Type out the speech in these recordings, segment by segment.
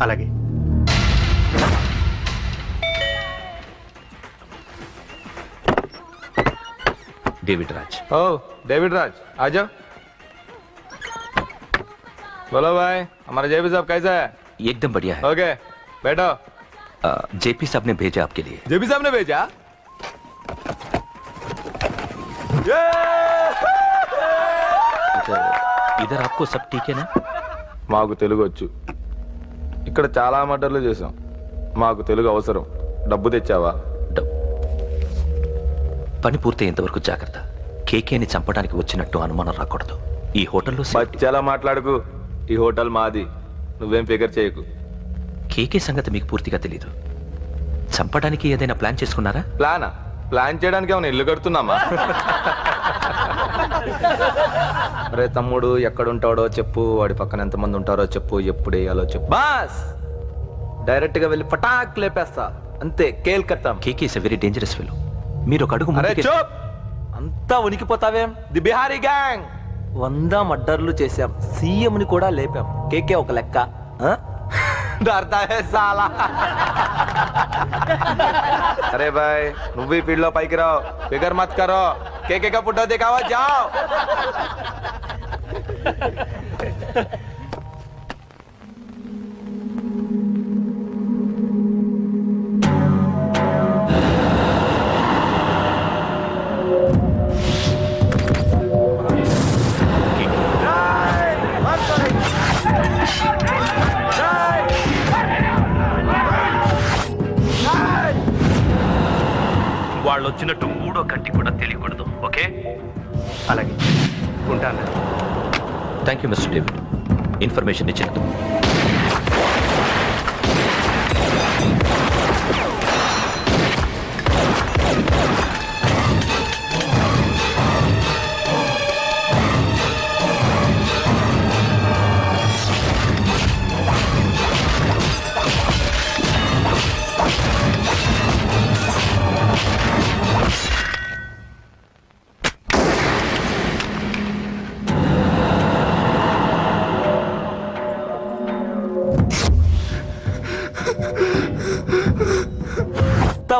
అలాగే. डेविड राज। ओ डेविड राज आ जाओ। बोलो भाई, हमारा जेपी साहब कैसा है? एकदम बढ़िया है। ओके बैठो। जेपी साहब ने भेजा आपके लिए। जेपी साहब ने भेजा? इधर आपको सब ठीक है ना? మాకు తెలుగు వచ్చు. ఇక్కడ చాలా మర్డర్లు చేసాం. మాకు తెలుగు అవసరం. డబ్బు తెచ్చావా? పని పూర్తయ్యేంత వరకు జాగ్రత్త. కేకేని చంపడానికి వచ్చినట్టు అనుమానం రాకూడదు. ఈ హోటల్లో బచ్చాలా మాట్లాడకు. ఈ హోటల్ మాది. నువ్వేం ఫికర్ చేయకు. కేకే సంగతి మీకు పూర్తిగా తెలీదు. చంపడానికి ఏదైనా ప్లాన్ చేసుకున్నారా? ప్లాన్ చేయడానికి ఏమైనా ఇల్లు కడుతున్నామా? అరే తమ్ముడు, ఎక్కడుంటాడో చెప్పు, వాడి పక్కన ఎంతమంది ఉంటారో చెప్పు, ఎప్పుడు వేయాలో చెప్పు. బాస్ డైరెక్ట్ గా వెళ్ళి పటాక్ లేపేస్తా అంతే. కేల్కత్తాం. KK is a very dangerous fellow. మీరు ఒక అడుగు అంతా ఉనికిపోతావేం? ది బిహారీ గ్యాంగ్ 100 మర్డర్లు చేశాం. సీఎం ని కూడా లేపాం. కేకే ఒక లెక్క. डरता है साला. अरे भाई నువ్వు ఈ ఫీల్డ్ లో పైకి రావు. ఫిగర్ మత్ కరో. కేకే का पुट्टा दिखावा जाओ. వాళ్ళు వచ్చినట్టు మూడో కంటి కూడా తెలియకూడదు. ఓకే? అలాగే ఉంటాను. Thank you mister David, information ఇచ్చినందుకు.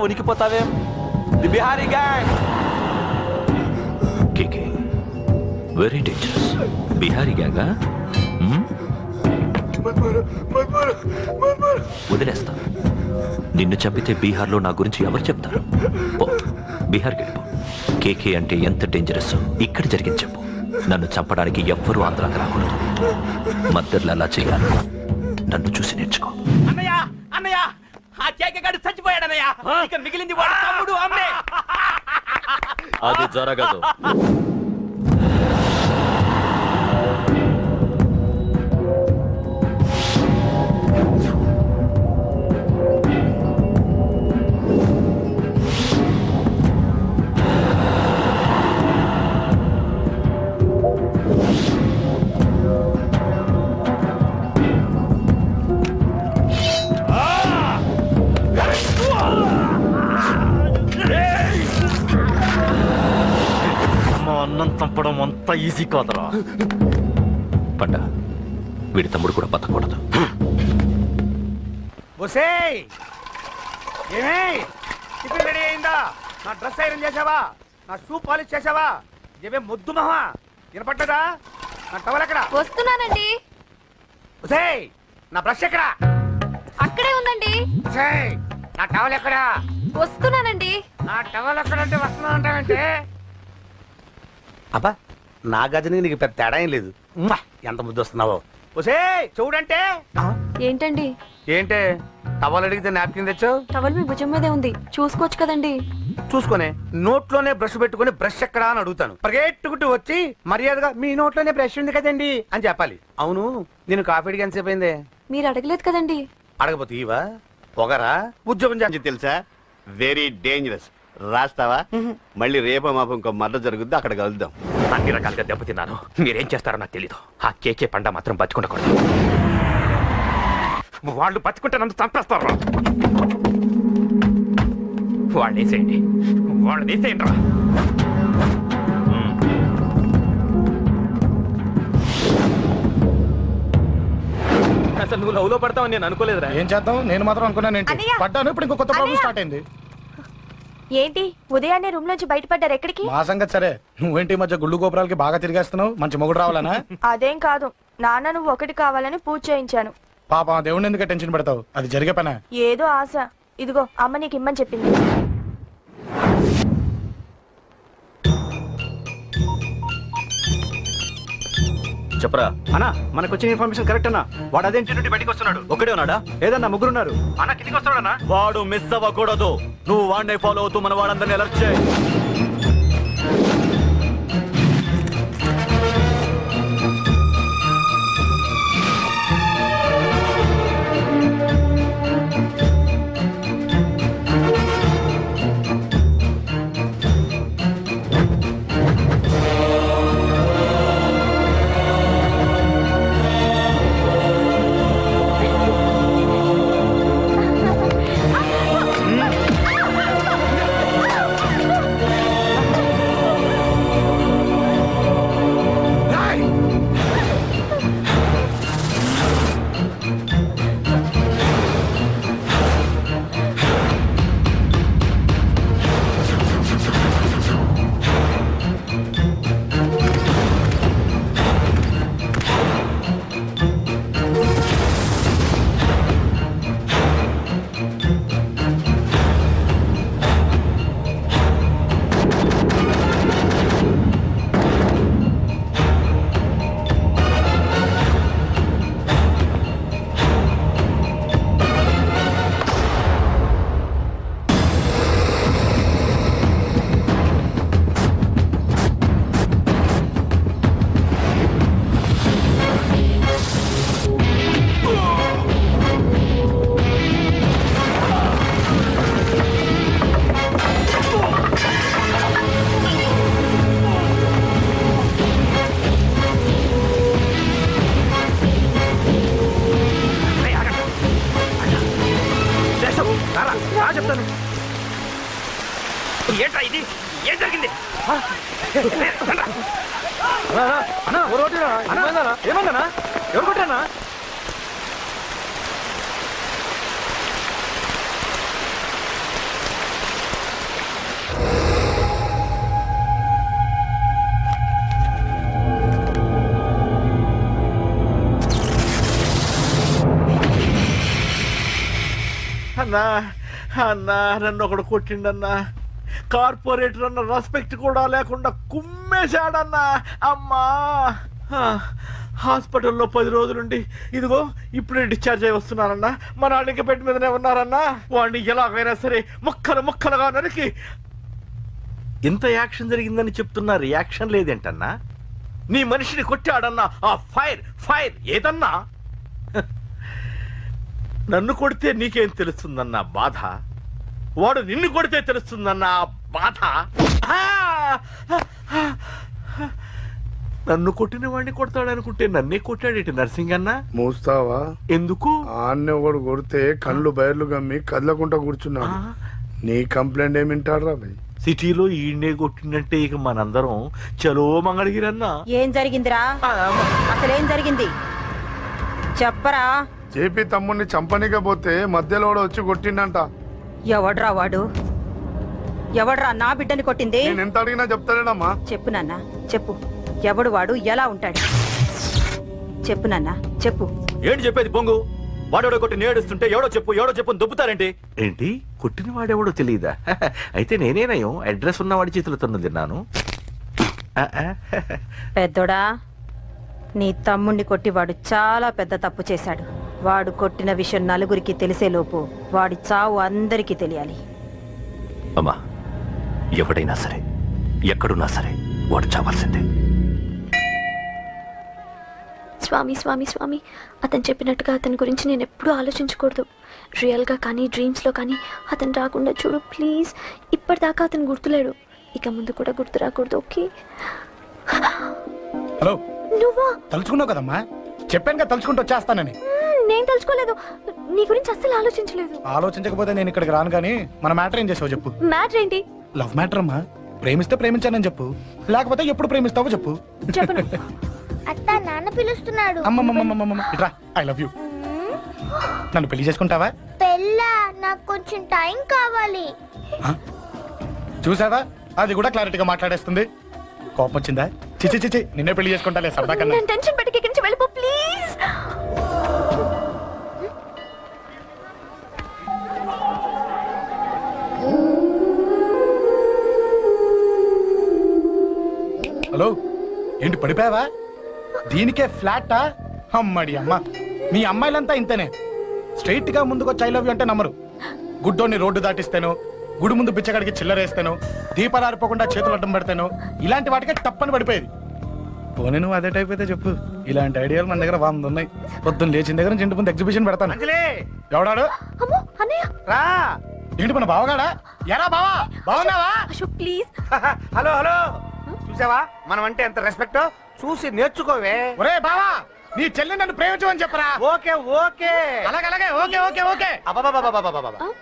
ఉనికిపోతావేం? The Bihari gang. KK very dangerous. Bihari గ్యాంగా? వదిలేస్తా. నిన్ను చంపితే బీహార్లో నా గురించి ఎవరు చెప్తారు? బీహార్కి వెళ్ళిపో. కేకే అంటే ఎంత డేంజరస్ ఇక్కడ జరిగింది చెప్పు. నన్ను చంపడానికి ఎవ్వరూ ఆంధ్రాకి రాకూడదు. మద్దర్లు అలా చేయాలి. నన్ను చూసి నేర్చుకో. అన్నయ్య అన్నయ్య, ఆ కేకగాడు చచ్చిపోయాడన్నయ్య. ఇక మిగిలింది వాడు తమ్ముడు అమ్మే. అది జరగదు. అన్నం చంపడం అంత ఈజీ కాదురా. పండ వీడి తమ్ముడు కూడా బతకూడదు. టిఫిన్ రెడీ అయిందా? నా డ్రెస్ ఐరన్ చేసావా? నా షూ పాలిష్ చేసావా? ఏమే మొద్దు మహా వినపడ్డదా? నా టవల్ ఎక్కడ? వస్తున్నానండి. నా బ్రష్ ఎక్కడ? అక్కడే ఉందండి. నా టవల్ ఎక్కడ? వస్తున్నానండి. నా టవల్ ఎక్కడంటే వస్తున్నా అంటావంటే? అబ్బా, నా గజనికి నీకు పెద్ద తేడా ఏం లేదు. ఎంత ముద్దు వస్తున్నావో. చూడంటే ఏంటండి? ఏంటే టవల్ అడిగితే నాప్కిన్ తెచ్చావు? టవల్ మీ భుజం మీదే ఉంది, చూసుకోవచ్చు కదండి. చూసుకునే నోట్లోనే బ్రష్ పెట్టుకుని బ్రష్ ఎక్కడా అని అడుగుతాను. పరిగెట్టుకుంటూ వచ్చి మర్యాదగా మీ నోట్లోనే బ్రష్ ఉంది కదండి అని చెప్పాలి. అవును, నేను కాఫీ అడిగి ఎంతసేపు అయిందే? మీరు అడగలేదు కదండి. అడగపోతే ఇవా పొగరా? ఉద్యోగం చేసి తెలుసా? Very dangerous. రాస్తావా? మళ్ళీ రేపో మాపం ఇంకో మర్డర్ జరుగుద్ది, అక్కడ కలుద్దాం. అన్ని రకాలుగా దెబ్బతిన్నాను. మీరేం చేస్తారో నాకు తెలీదు. ఆ కేకే పండ మాత్రం బతుకుండకూడదు. వాళ్ళు బతుకుంటే నన్ను చంపేస్తారు. వాళ్ళు వేసేయండి, వాళ్ళు వేసేయండి రా. అసలు నువ్వు లవ్ లో పడతావని నేను అనుకోలేదురా. ఏం చేద్దాం, నేను మాత్రం అనుకున్నాను ఏంటి అన్నయ్య! పడ్డాను. ఇప్పుడు ఇంకో కొత్త ప్రాబ్లం అన్నయ్య! స్టార్ట్ అయింది. ఏంటి ఉదయాన్నే రూమ్ నుంచి బయటపడ్డారు? ఎక్కడికి? మా సంగతి సరే, నువ్వేంటి ఈ మధ్య గుళ్ళు గోపురాలకి బాగా తిరిగేస్తున్నావు? మంచి మొగుడు రావాలనా? అదేం కాదు నాన్న, నువ్వు ఒకటి కావాలని పూజ చేయించాను. పాప దేవుడిని ఎందుకు టెన్షన్ పెడతావు? అది జరిగే పనే. ఏదో ఆశ. ఇదిగో అమ్మ నీకు ఇమ్మని చెప్పింది. చెప్పరా అన్నా మనకు వచ్చిన ఇన్ఫర్మేషన్ కరెక్ట్ అన్నా. వాడు అదే ఇంటి నుండి బయటికి వస్తున్నాడు. ఒకడే ఉన్నాడా? ఏదన్నా ముగ్గురున్నారు. అన్న కిందికి వస్తాడన్నా. వాడు మిస్ అవ్వకూడదు. నువ్వు వాడిని ఫాలో అవుతూ మన వాళ్ళందరినీ అలర్ట్ చేయి. చెప్తాను. ఏంట్రా ఇది? ఏం జరిగింది? ఏమన్నా ఎవరు కొట్టానా? అన్నా అన్నా నన్ను ఒకడు కొట్టిండన్నా. కార్పొరేటర్ అన్న రెస్పెక్ట్ కూడా లేకుండా కుమ్మేశాడన్నా. అమ్మా హాస్పిటల్లో 10 రోజులుండి ఇదిగో ఇప్పుడే డిశ్చార్జ్ అయి వస్తున్నానన్నా. మా నాన్న ఇంకా బెడ్ మీదనే ఉన్నారన్నా. వాడిని ఎలాగైనా సరే ముక్కలు ముక్కలుగా నరికి. ఇంత యాక్షన్ జరిగిందని చెప్తున్నా, రియాక్షన్ లేదేంటన్నా? నీ మనిషిని కొట్టాడన్నా. ఆ ఫైర్ ఫైర్ ఏదన్నా? నన్ను కొడితే నీకేం తెలుస్తుందన్న బాధ, వాడు నిన్ను కొడితే తెలుస్తుందన్న బాధ. నన్ను కొట్టిన వాడిని కొడతాడనుకుంటే నన్నే కొట్టాడేటి నర్సింగన్న. మూస్తావా? ఎందుకు? ఆన్నే ఒకడు కొడితే కళ్ళు బయర్లు గమ్మి కదలకుండా కూర్చున్నాడు. నీ కంప్లైంట్ ఏమింటారా భయ్? సిటీలో ఈయనే కొట్టిందంటే ఇక మనందరం చలో మంగళగిరన్నా. ఏం జరిగిందిరా? అసలేం జరిగింది చెప్పరా? జేపీ తమ్ముడిని చంపనికపోతే మధ్యలో వచ్చి కొట్టిండంట. ఎవడ్రా వాడు? ఎవడ్రా నా బిడ్డని కొట్టింది? నేను ఎంత అడిగినా చెప్తాడమ్మా. చెప్పు నాన్న చెప్పు. ఎవడు వాడు? ఎలా ఉంటాడు? చెప్పు నాన్న చెప్పు. ఏంటి చెప్పేది బొంగు? వాడెవడో కొట్టి నేడుస్తుంటే ఎవడో చెప్పు ఎవడో చెప్పు దొబ్బుతారేంటి? ఏంటి కొట్టిన వాడెవడో తెలియదా? అయితే నేనేనయం అడ్రస్ ఉన్నవాడి చేతులతో తిన్నాను. పెద్దోడా, నీ తమ్ముణ్ణి కొట్టి వాడు చాలా పెద్ద తప్పు చేశాడు. వాడు కొట్టిన విషయం నలుగురికి తెలిసేలోపు వాడి చావు అందరికీ తెలియాలి. అమ్మా, ఎవడైనా సరే ఎక్కడున్నా సరే వాడు చావాల్సిందే. స్వామి స్వామి స్వామి, అతను చెప్పినట్టుగా అతని గురించి నేను ఎప్పుడూ ఆలోచించకూడదు. రియల్గా కానీ డ్రీమ్స్లో కానీ అతను రాకుండా చూడు ప్లీజ్. ఇప్పటిదాకా అతను గుర్తులేడు, ఇక ముందు కూడా గుర్తు రాకూడదు. ఓకే? హలో, నువ్వా? తలుచుకున్నావు కదమ్మా, చెప్పాను కదా తలుచుకుంటూ వచ్చేస్తానని. నేను తలుచుకోలేదు, నీ గురించి అస్సలు ఆలోచించలేదు. ఆలోచించకపోతే నేను ఇక్కడికి రాను. కానీ మన మ్యాటర్ ఏం చేసావు చెప్పు. మ్యాటర్ ఏంటి? లవ్ మ్యాటర్ అమ్మా. ప్రేమిస్తే ప్రేమించానని చెప్పు, లేకపోతే ఎప్పుడు ప్రేమిస్తావో చెప్పు. చెప్పను. అత్త నాన్న పిలుస్తున్నాడు. అమ్మమ్మమ్మమ్మమ్మ ఇట్రా, ఐ లవ్ యూ. నన్ను పెళ్లి చేసుకుంటావా? పెళ్ళా? నాకు కొంచెం టైం కావాలి. చూసావా, అది కూడా క్లారిటీగా మాట్లాడేస్తుంది. కోపం వచ్చిందా? చిచి చిచి, నిన్నే పెళ్లి చేసుకుంటాలే సరదా కన్నా. నేను టెన్షన్ పెట్టి ఇక్కడి నుంచి వెళ్ళిపో ప్లీజ్. హలో, ఏంటి పడిపోయావా? దీనికే ఫ్లాటా? అమ్మడి అమ్మ, మీ అమ్మాయిలంతా ఇంతనే. స్ట్రైట్ గా ముందుకొచ్చి ఐ లవ్ యూ అంటే నమ్మరు. గుడ్డోని రోడ్డు దాటిస్తాను, గుడి ముందు బిచ్చగాడికి చిల్లరేస్తాను, దీపాలు ఆరిపోకుండా చేతులు అడ్డం పెడతాను, ఇలాంటి వాటికే తప్పని పడిపోయేది. పోనీ నువ్వు అదే టైప్ అయితే చెప్పు, ఇలాంటి ఐడియాలు మన దగ్గర 100 ఉన్నాయి. పొద్దున్న లేచిన దగ్గర నుంచి ఇంటి ముందు ఎగ్జిబిషన్ పెడతాను. ఎవడాడు? రా. ఏంటి మన బావగాడా? ఎరా బావా, బావున్నావా? ప్లీజ్. హలో హలో, చూసావా మనం అంటే ఎంత రెస్పెక్ట్? చూసి నేర్చుకోవే. ఒరే బావా, నీ చెల్లి నన్ను ప్రేమించమని చెప్పరా. ఓకే ఓకే, అలాగే ఓకే ఓకే ఓకే.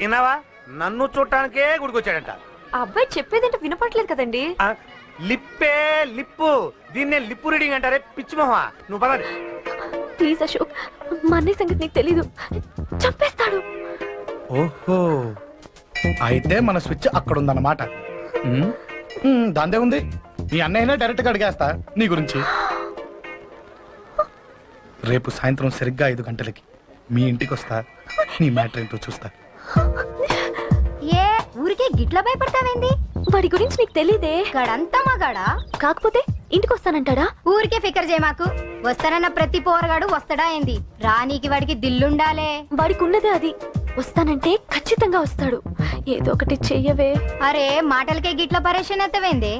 విన్నావా, నన్ను చూడటానికే గుడికొచ్చాడంట. ఆ అబ్బాయి చెప్పేదంటే వినపట్లేదు కదండి. లిప్పే లిప్పు, దీన్నే లిప్పు రీడింగ్ అంటారే పిచ్చి మొహ. నువ్వు పదండి ప్లీజ్ అశోక్, మా అన్నయ్య సంగతి నీకు తెలీదు, చంపేస్తాడు. ఓహో, అయితే మన స్విచ్ అక్కడ ఉందన్నమాట. దాందే ఉంది, మీ అన్నయ్యనే డైరెక్ట్ గా అడిగేస్తా నీ గురించి. రేపు సాయంత్రం సరిగ్గా 5 గంటలకి మీ ఇంటికి వస్తా, నీ మ్యాటర్ ఏంటో చూస్తా. ఏ ఊరికే గిట్ల భయపడతావేంది? వాడి గురించి నీకు తెలీదే. గడంతా మగాడా? కాకపోతే ఇంటికి వస్తానంటాడా? ఊరికే ఫికర్ చేయ మాకు. వస్తానన్న ప్రతి పోరగాడు వస్తాడా ఏంది? రానీకి వాడికి దిల్లుండాలే. వాడికి ఉన్నదే అది. వస్తానంటే ఖచ్చితంగా వస్తాడు. ఏదో ఒకటి చెయ్యవే. అరే మాటలకే గిట్ల పరేషన్ ఎత్తవేంది?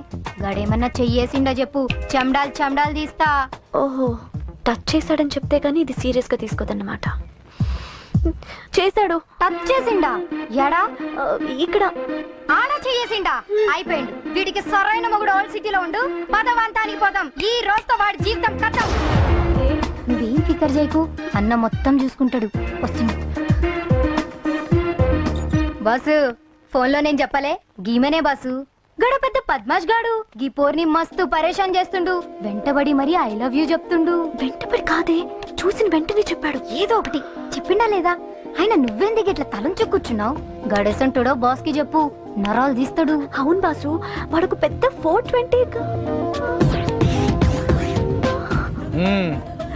గడేమన్నా చెయ్యేసిండా చెప్పు, చెమ్డాల్ చెమ్డాల్ తీస్తా. ఓహో, టచ్ చేశాడని చెప్తే గానీ ఇది సీరియస్ గా తీసుకోదన్నమాట. చేశాడు. టచ్ చేసిండా? ఎడా? ఇక్కడ. ఆడ చెయ్యేసిండా? అయిపోయిండు. వీడికి సరైన మొగుడు ఓల్డ్ సిటీలో ఉండు. పదవంతానికి పోదాం. ఈ రోజుతో వాడి జీవితం కథం. నువ్వేం ఫికర్ చేయకు, అన్న మొత్తం చూసుకుంటాడు. వస్తుంది బాసు. ఫోన్ లో నేను చెప్పలే, గీమనే బాసు. గడ పెద్ద పద్మాష్ గాడు గీ పోర్ని మస్తు పరేషాన్ చేస్తుండు. వెంటబడి మరి ఐ లవ్ యూ చెప్తుండు. వెంటబడి కాదే, చూసిన వెంటనే చెప్పాడు. ఏదో ఒకటి చెప్పిండా లేదా? ఆయన నువ్వెందుకు ఇట్లా తలంచు కూర్చున్నావు? గడేసంటుడో బాస్ కి చెప్పు, నరాలు తీస్తాడు. అవును బాసు, వాడుకు పెద్ద 420.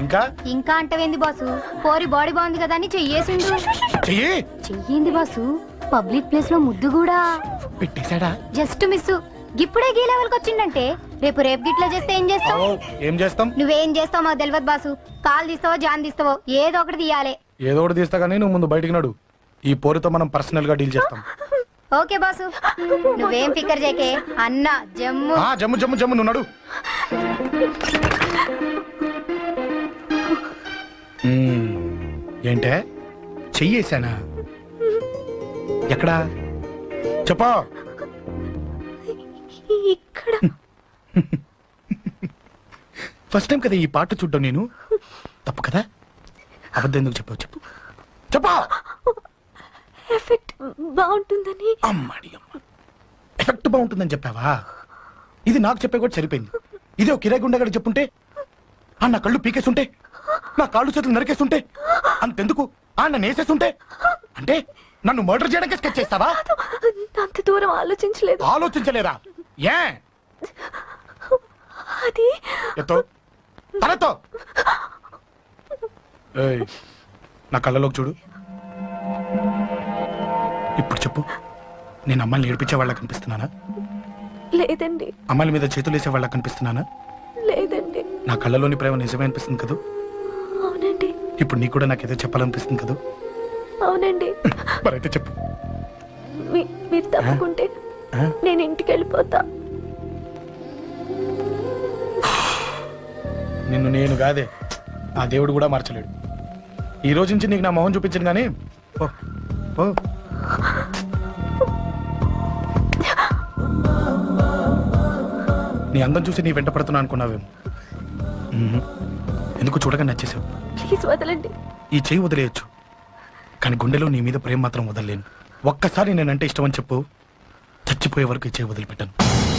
ఇంకా ఇంకా అంటవేంది బాసు? పోరి బాడీ బాగుంది కదా అని చెయ్యేసిండు. చెయ్యింది బాసు. పబ్లిక్ ప్లేస్ లో ముద్దు కూడా పెట్టేశాడా? Just miss. ఇప్పుడే గీ లెవెల్ కి వచ్చిండంటే రేపు గిట్లా చేస్తే ఏం చేస్తావు? ఏం చేస్తాం? నువ్వేం చేస్తావు మాకు తెలియదు బాసు. కాల్ తీస్తావో జాన్ తీస్తావో ఏదో ఒకటి తీయాలి. ఏదో ఒకటి తీస్తా గానీ నువ్వు ముందు బయటికి నడు. ఈ పోరుతో మనం పర్సనల్ గా డీల్ చేస్తాం. ఓకే బాసు, నువ్వేం ఫికర్ చేకే. అన్న జమ్ము జమ్ము జమ్ము జమ్ము, నువ్వు నడు. ఏంటే చెయ్యేశానా? ఎక్కడా చెప్పా? ఇక్కడ. ఫస్ట్ టైం కదా ఈ పాట చూడ్డం నేను. తప్పు కదా? అబద్ధం ఎందుకు చెప్పావు చెప్పు చెప్పా. ఎఫెక్ట్ బాగుంటుందని. అమ్మాడి అమ్మ, ఎఫెక్ట్ బాగుంటుందని చెప్పావా? ఇది నాకు చెప్పే కూడా సరిపోయింది. ఇదే ఒక కిరాయి గుండెగాడు చెప్పుంటే, నా కళ్ళు పీకేస్తుంటే, నా కాళ్ళు చేతులు నరికేస్తుంటే, అంతెందుకు నన్ను వేసేస్తుంటే, అంటే నన్ను మర్డర్ చేయడానికి స్కెచ్ చేస్తావా? అంత దూరం ఆలోచించలేదు. ఆలోచించలేరా? ఏ అది ఎత్తో తలతో. నా కళ్ళలోకి చూడు. ఇప్పుడు చెప్పు, నేను అమ్మాయిని ఏడిపించే వాళ్ళ కనిపిస్తున్నానా? లేదండి. అమ్మాయిల మీద చేతులు వేసే వాళ్ళ కనిపిస్తున్నానా? లేదండి. నా కళ్ళలోని ప్రేమ నిజమే అనిపిస్తుంది కదా? అవునండి. ఇప్పుడు నీకు కూడా నాకేదో చెప్పాలనిపిస్తుంది కదా? అవునండి. మరైతే చెప్పు. మీరు తప్పుకుంటే నేను ఇంటికి వెళ్ళిపోతా. నిన్ను నేను కాదే, ఆ దేవుడు కూడా మార్చలేడు. ఈ రోజు నుంచి నీకు నా మొహం చూపించను కానీ నీ అందం చూసి నీ వెంట పడుతున్నా అనుకున్నావేమో. ఎందుకు చూడగా నచ్చేసావు. ప్లీజ్ వదలండి. ఈ చెయ్యి వదిలేయచ్చు, కానీ గుండెలో నీ మీద ప్రేమ మాత్రం వదలలేను. ఒక్కసారి నేనంటే ఇష్టం అని చెప్పు, చచ్చిపోయే వరకు ఈ చెయ్యి వదిలిపెట్టాను.